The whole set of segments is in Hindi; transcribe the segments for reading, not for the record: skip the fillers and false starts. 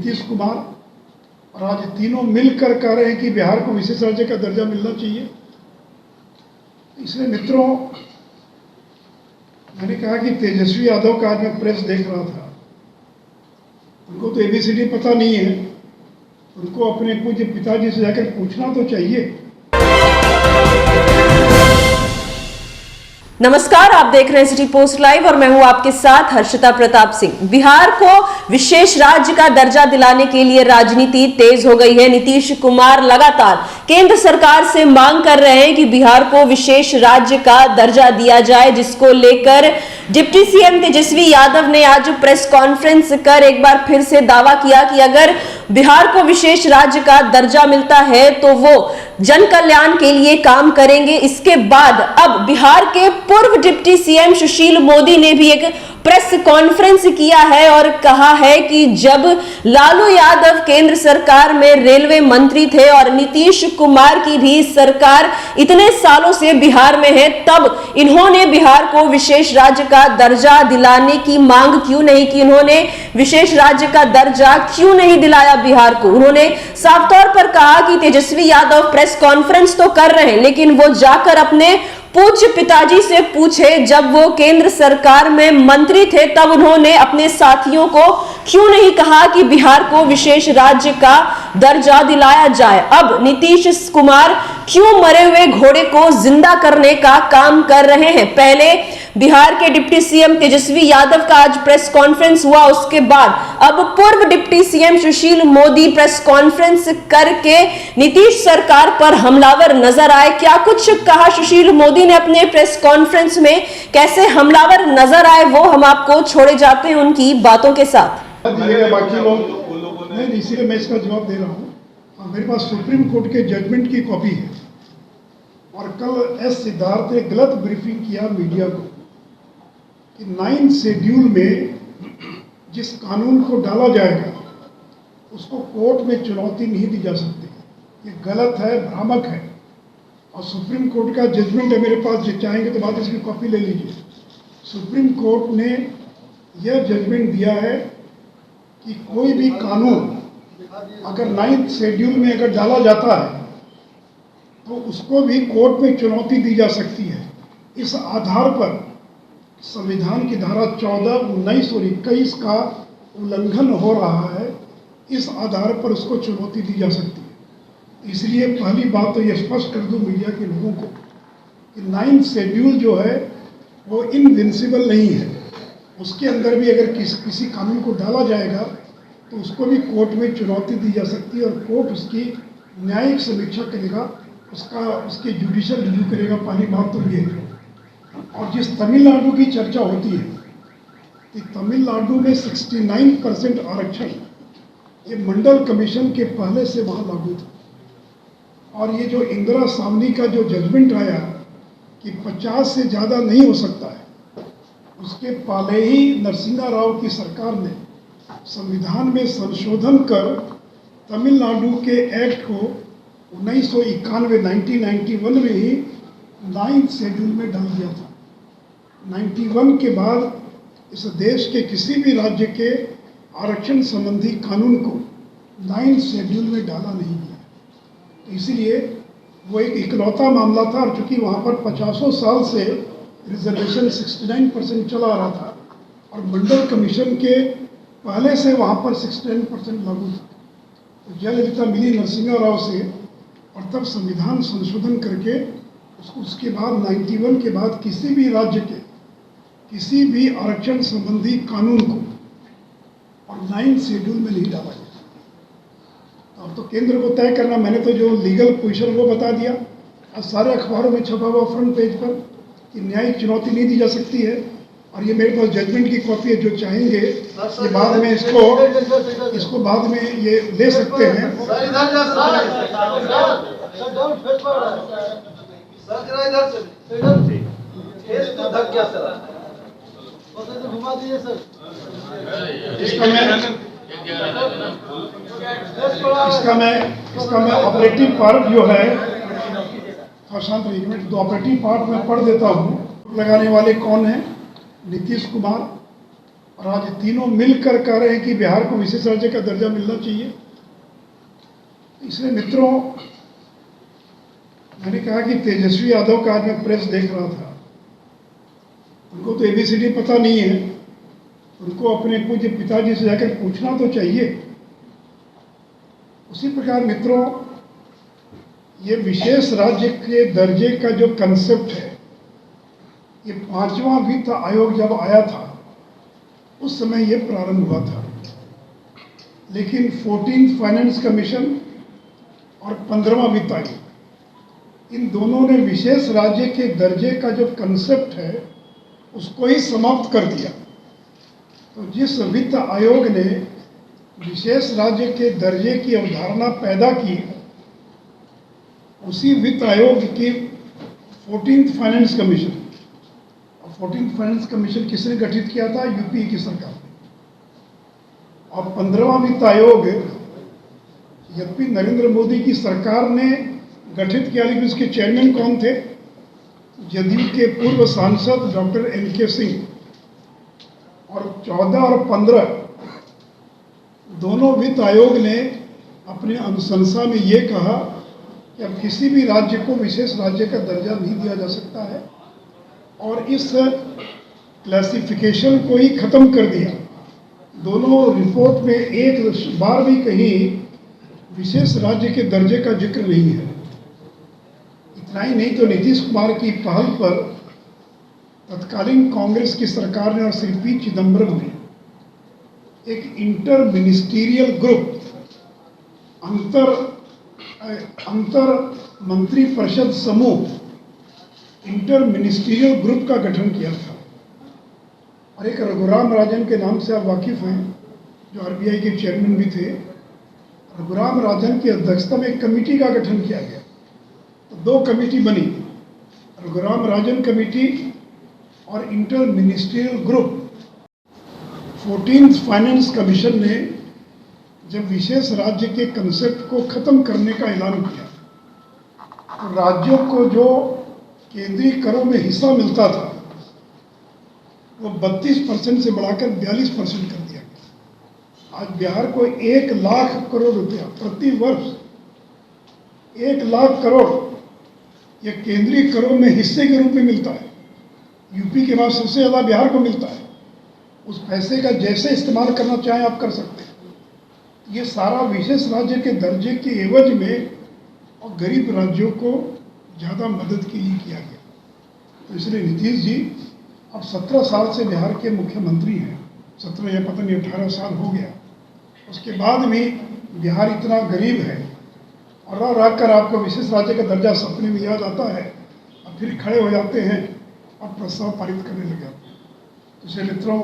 नीतीश कुमार, और आज तीनों मिलकर कह रहे हैं कि बिहार को विशेष राज्य का दर्जा मिलना चाहिए। इसलिए मित्रों, मैंने कहा कि तेजस्वी यादव का आज मैं प्रेस देख रहा था, उनको तो ABCD पता नहीं है, उनको अपने पूज्य पिताजी से जाकर पूछना तो चाहिए। नमस्कार, आप देख रहे हैं सिटी पोस्ट लाइव और मैं हूं आपके साथ हर्षिता प्रताप सिंह। बिहार को विशेष राज्य का दर्जा दिलाने के लिए राजनीति तेज हो गई है। नीतीश कुमार लगातार केंद्र सरकार से मांग कर रहे हैं कि बिहार को विशेष राज्य का दर्जा दिया जाए, जिसको लेकर डिप्टी सीएम तेजस्वी यादव ने आज प्रेस कॉन्फ्रेंस कर एक बार फिर से दावा किया कि अगर बिहार को विशेष राज्य का दर्जा मिलता है तो वो जन कल्याण के लिए काम करेंगे। इसके बाद अब बिहार के पूर्व डिप्टी सीएम सुशील मोदी ने भी एक प्रेस कॉन्फ्रेंस किया है और कहा है कि जब लालू यादव केंद्र सरकार में रेलवे मंत्री थे और नीतीश कुमार की भी सरकार इतने सालों से बिहार में है, तब इन्होंने बिहार को विशेष राज्य का दर्जा दिलाने की मांग क्यों नहीं की, उन्होंने विशेष राज्य का दर्जा क्यों नहीं दिलाया बिहार को। उन्होंने साफ तौर पर कहा कि तेजस्वी यादव प्रेस कॉन्फ्रेंस तो कर रहे हैं, लेकिन वो जाकर अपने पूज्य पिताजी से पूछे, जब वो केंद्र सरकार में मंत्री थे तब उन्होंने अपने साथियों को क्यों नहीं कहा कि बिहार को विशेष राज्य का दर्जा दिलाया जाए। अब नीतीश कुमार क्यों मरे हुए घोड़े को जिंदा करने का काम कर रहे हैं। पहले बिहार के डिप्टी सीएम तेजस्वी यादव का आज प्रेस कॉन्फ्रेंस हुआ, उसके बाद अब पूर्व deputy CM Sushil Modi press conference करके नीतीश सरकार पर हमलावर नजर आए। क्या कुछ कहा सुशील मोदी ने अपने प्रेस कॉन्फ्रेंस में, कैसे हमलावर नजर आए, वो हम आपको छोड़े जाते हैं उनकी बातों के साथ। बाकी लोग नहीं, इसीलिए मैं इसका जवाब दे रहा हूँ। मेरे पास सुप्रीम कोर्ट के जजमेंट की कॉपी है और कल एस सिद्धार्थ ने गलत ब्रीफिंग किया मीडिया को कि 9 शेड्यूल में जिस कानून को डाला जाएगा उसको कोर्ट में चुनौती नहीं दी जा सकती। ये गलत है, भ्रामक है। और सुप्रीम कोर्ट का जजमेंट है मेरे पास, जो चाहेंगे तो बाद इसकी कॉपी ले लीजिए। सुप्रीम कोर्ट ने यह जजमेंट दिया है कि कोई भी कानून अगर 9th शेड्यूल में अगर डाला जाता है तो उसको भी कोर्ट में चुनौती दी जा सकती है। इस आधार पर संविधान की धारा 14, 19 और 21 का उल्लंघन हो रहा है। इस आधार पर उसको चुनौती दी जा सकती है। इसलिए पहली बात तो ये स्पष्ट कर दूं मीडिया के लोगों को कि 9th शेड्यूल जो है वो इनविंसिबल नहीं है। उसके अंदर भी अगर किसी कानून को डाला जाएगा तो उसको भी कोर्ट में चुनौती दी जा सकती है और कोर्ट उसकी न्यायिक समीक्षा करेगा, उसकी जुडिशियल रिव्यू करेगा। पहली बात तो ये है। और जिस तमिलनाडु की चर्चा होती है कि तमिलनाडु में 69% आरक्षण ये मंडल कमीशन के पहले से वहाँ लागू था। और ये जो इंदिरा सावनी का जो जजमेंट आया कि 50 से ज़्यादा नहीं हो सकता है, उसके पहले ही नरसिम्हा राव की सरकार ने संविधान में संशोधन कर तमिलनाडु के एक्ट को 1991 में ही 9th शेड्यूल में डाल दिया था। 91 के बाद इस देश के किसी भी राज्य के आरक्षण संबंधी कानून को 9th शेड्यूल में डाला नहीं गया। तो इसीलिए वो एक इकलौता मामला था। और चूँकि वहाँ पर 50 साल से रिजर्वेशन 69% चला रहा था और मंडल कमीशन के पहले से वहाँ पर 69% लागू था, तो जयललिता मिली नरसिम्हा राव से और तब संविधान संशोधन करके उसके बाद 91 के बाद किसी भी राज्य के किसी भी आरक्षण संबंधी कानून को और 9th शेड्यूल में नहीं डाला गया। अब तो केंद्र को तय करना। मैंने तो जो लीगल पोजीशन वो बता दिया, आज सारे अखबारों में छपा हुआ फ्रंट पेज पर कि न्यायिक चुनौती नहीं दी जा सकती है। और ये मेरे पास जजमेंट की कॉपी है, जो चाहेंगे ये बाद में इसको बाद में ये ले सकते हैं। इसका मैं ऑपरेटिव पार्ट जो है, शांत रहिए मिनट, तो ऑपरेटिव पार्ट में पढ़ देता हूँ। लगाने वाले कौन हैं? नीतीश कुमार, और आज तीनों मिलकर कह रहे हैं कि बिहार को विशेष राज्य का दर्जा मिलना चाहिए। इसलिए मित्रों, मैंने कहा कि तेजस्वी यादव का आज मैं प्रेस देख रहा था, उनको तो ABCD पता नहीं है, उनको अपने पूज्य पिताजी से जाकर पूछना तो चाहिए। उसी प्रकार मित्रों, ये विशेष राज्य के दर्जे का जो कंसेप्ट है, ये 5वां वित्त आयोग जब आया था उस समय ये प्रारंभ हुआ था, लेकिन 14th फाइनेंस कमीशन और 15वां वित्त आयोग, इन दोनों ने विशेष राज्य के दर्जे का जो कंसेप्ट है उसको ही समाप्त कर दिया। तो जिस वित्त आयोग ने विशेष राज्य के दर्जे की अवधारणा पैदा की, उसी वित्त आयोग की 14th finance commission, 14th finance commission किसने गठित किया था? यूपी की सरकार ने। और 15वां वित्त आयोग यद्यपि नरेंद्र मोदी की सरकार ने गठित किया, लेकिन उसके चेयरमैन कौन थे? जदयू के पूर्व सांसद डॉक्टर NK सिंह। और 14 और 15 दोनों वित्त आयोग ने अपने अनुशंसा में ये कहा कि अब किसी भी राज्य को विशेष राज्य का दर्जा नहीं दिया जा सकता है, और इस क्लासिफिकेशन को ही खत्म कर दिया। दोनों रिपोर्ट में एक बार भी कहीं विशेष राज्य के दर्जे का जिक्र नहीं है। इतना ही नहीं तो नीतीश कुमार की पहल पर तत्कालीन कांग्रेस की सरकार ने और श्री P चिदम्बरम ने एक इंटर मिनिस्टीरियल ग्रुप, अंतर मंत्री परिषद समूह, इंटर मिनिस्टीरियल ग्रुप का गठन किया था। और एक रघुराम राजन के नाम से आप वाकिफ हैं, जो RBI के चेयरमैन भी थे। रघुराम राजन की अध्यक्षता में एक कमेटी का गठन किया गया। तो 2 कमेटी बनी, रघुराम राजन कमेटी और inter ministerial group. 14th finance commission ने जब विशेष राज्य के कंसेप्ट को खत्म करने का ऐलान किया, तो राज्यों को जो केंद्रीय करों में हिस्सा मिलता था वो 32% से बढ़ाकर 42% कर दिया गया। आज बिहार को 1 लाख करोड़ रुपया प्रति वर्ष, 1 लाख करोड़ ये केंद्रीय करों में हिस्से के रूप में मिलता है। यूपी के बाद सबसे ज़्यादा बिहार को मिलता है। उस पैसे का जैसे इस्तेमाल करना चाहें आप कर सकते हैं। ये सारा विशेष राज्य के दर्जे के एवज में और गरीब राज्यों को ज़्यादा मदद के लिए किया गया। तो इसलिए नीतीश जी अब 17 साल से बिहार के मुख्यमंत्री हैं, 17 या पता नहीं 18 साल हो गया। उसके बाद भी बिहार इतना गरीब है और रह कर आपको विशेष राज्य का दर्जा सपने में याद आता है और फिर खड़े हो जाते हैं और प्रस्ताव पारित करने लग जाते हैं। तो इसलिए मित्रों,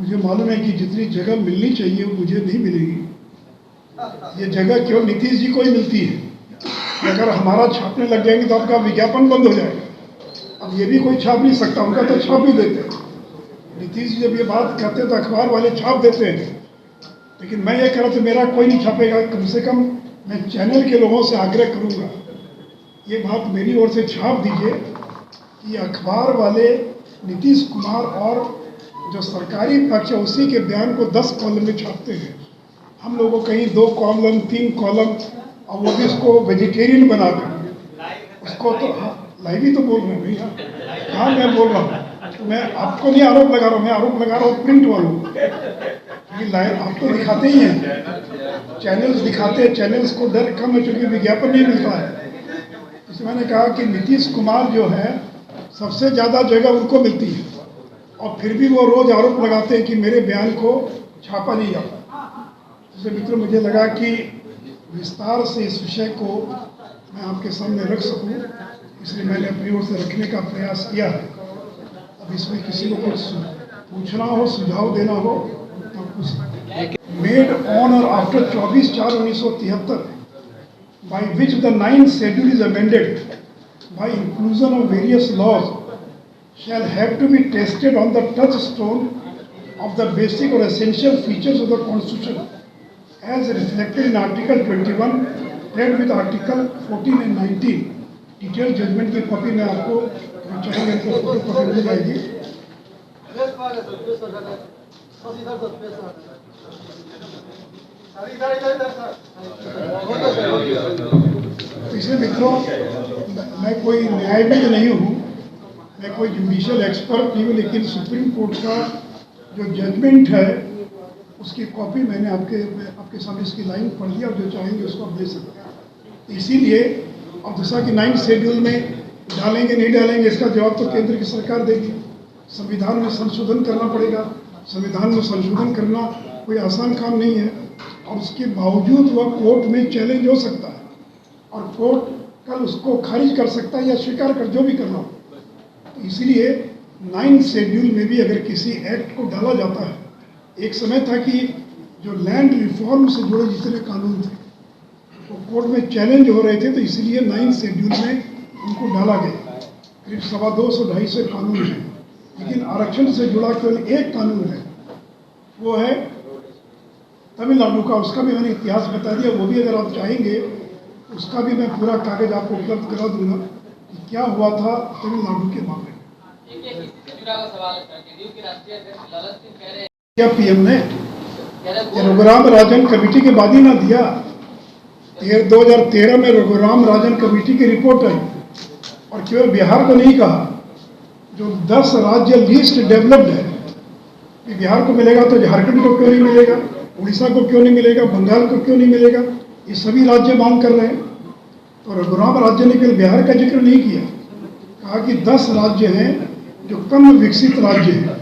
मुझे मालूम है कि जितनी जगह मिलनी चाहिए वो मुझे नहीं मिलेगी। ये जगह केवल नीतीश जी को ही मिलती है। अगर हमारा छापने लग जाएंगे तो आपका विज्ञापन बंद हो जाएगा। अब ये भी कोई छाप नहीं सकता, उनका तो छाप ही देते हैं। नीतीश जी जब ये बात कहते हैं तो अखबार वाले छाप देते हैं, लेकिन मैं ये कह रहा था मेरा कोई नहीं छापेगा। कम से कम मैं चैनल के लोगों से आग्रह करूँगा, ये बात मेरी ओर से छाप दीजिए कि अखबार वाले नीतीश कुमार और जो सरकारी पक्ष है उसी के बयान को 10 कॉलम में छापते हैं। हम लोगों को कहीं 2 कॉलम 3 कॉलम, और वो भी उसको वेजिटेरियन बना दें उसको। तो लाइव ही तो बोल रहे हैं भैया, हाँ मैं बोल रहा हूँ। तो मैं आपको नहीं आरोप लगा रहा हूँ, मैं आरोप लगा रहा हूँ प्रिंट वालों को। लाइव आप तो दिखाते ही हैं, चैनल्स दिखाते हैं, चैनल्स को डर कम है क्योंकि विज्ञापन नहीं मिलता है। इसलिए मैंने कहा कि नीतीश कुमार जो है सबसे ज़्यादा जगह उनको मिलती है, और फिर भी वो रोज़ आरोप लगाते हैं कि मेरे बयान को छापा नहीं जाता। इसलिए मित्रों, मुझे लगा कि विस्तार से इस विषय को मैं आपके सामने रख सकूं, इसलिए मैंने अपनी ओर से रखने का प्रयास किया है। अब इसमें किसी को कुछ पूछना हो, सुझाव देना हो तो कुछ। मेड ऑन और after 24/4/1973 by which the 9th schedule is amended by inclusion of various laws shall have to be tested on the touchstone of the basic or essential features of the Constitution as reflected in Article 21 read with Article 14 and 19. Detail judgment की कॉपी में आपको चाहेंगे तो फोटो कॉपी मिल जाएगी। इसलिए मित्रों, मैं कोई न्यायविद नहीं हूँ, मैं कोई जुडिशियल एक्सपर्ट नहीं हूँ, लेकिन सुप्रीम कोर्ट का जो जजमेंट है उसकी कॉपी मैंने आपके सामने इसकी लाइन पढ़ ली, और जो चाहेंगे उसको आप दे सकते हैं। इसीलिए अब जैसा कि 9 शेड्यूल में डालेंगे नहीं डालेंगे, इसका जवाब तो केंद्र की सरकार देगी। संविधान में संशोधन करना पड़ेगा। संविधान में संशोधन करना कोई आसान काम नहीं है, और उसके बावजूद वह कोर्ट में चैलेंज हो सकता है, और कोर्ट कल उसको खारिज कर सकता है या स्वीकार कर, जो भी करना हो। तो इसीलिए 9 शेड्यूल में भी अगर किसी एक्ट को डाला जाता है, एक समय था कि जो लैंड रिफॉर्म से जुड़े जितने कानून थे वो कोर्ट में चैलेंज हो रहे थे, तो इसीलिए 9 शेड्यूल में उनको डाला गया। करीब 250-250 कानून हैं, लेकिन आरक्षण से जुड़ा केवल एक कानून है, वो है तमिलनाडु का। उसका भी मैंने इतिहास बता दिया, वो भी अगर आप चाहेंगे उसका भी मैं पूरा कागज आपको उपलब्ध करा दूंगा कि क्या हुआ था तमिलनाडु के मामले में। क्या पीएम ने रघुराम राजन कमेटी के बाद ही ना दिया? 2013 में रघुराम राजन कमेटी की रिपोर्ट आई, और केवल बिहार को नहीं कहा, जो 10 राज्य लीस्ट डेवलप्ड है कि बिहार को मिलेगा तो झारखंड को क्यों नहीं मिलेगा, उड़ीसा को क्यों नहीं मिलेगा, बंगाल को क्यों नहीं मिलेगा, ये सभी राज्य मांग कर रहे हैं। तो रघुराम राज्य ने केवल बिहार का जिक्र नहीं किया, कहा कि 10 राज्य हैं जो कम विकसित राज्य हैं,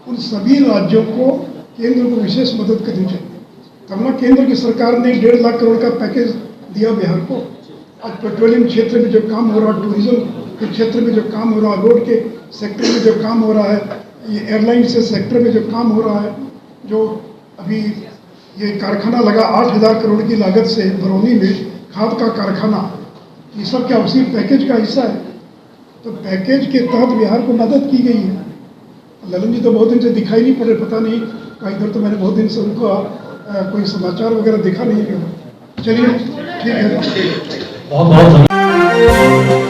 उन सभी राज्यों को केंद्र को विशेष मदद करनी चाहिए। तब ना केंद्र की सरकार ने 1.5 लाख करोड़ का पैकेज दिया बिहार को। आज पेट्रोलियम क्षेत्र में जो काम हो रहा है, टूरिज्म के क्षेत्र में जो काम हो रहा है, रोड के सेक्टर में जो काम हो रहा है, ये एयरलाइन से सेक्टर में जो काम हो रहा है, जो अभी ये कारखाना लगा 8,000 करोड़ की लागत से बरौनी में, खाद का कारखाना, ये सब क्या उसी पैकेज का हिस्सा है? तो पैकेज के तहत बिहार को मदद की गई है। ललन जी तो बहुत दिन से दिखाई नहीं पड़ रहे, पता नहीं कहीं इधर, तो मैंने बहुत दिन से उनको कोई समाचार वगैरह देखा नहीं है। चलिए ठीक है, बहुत बहुत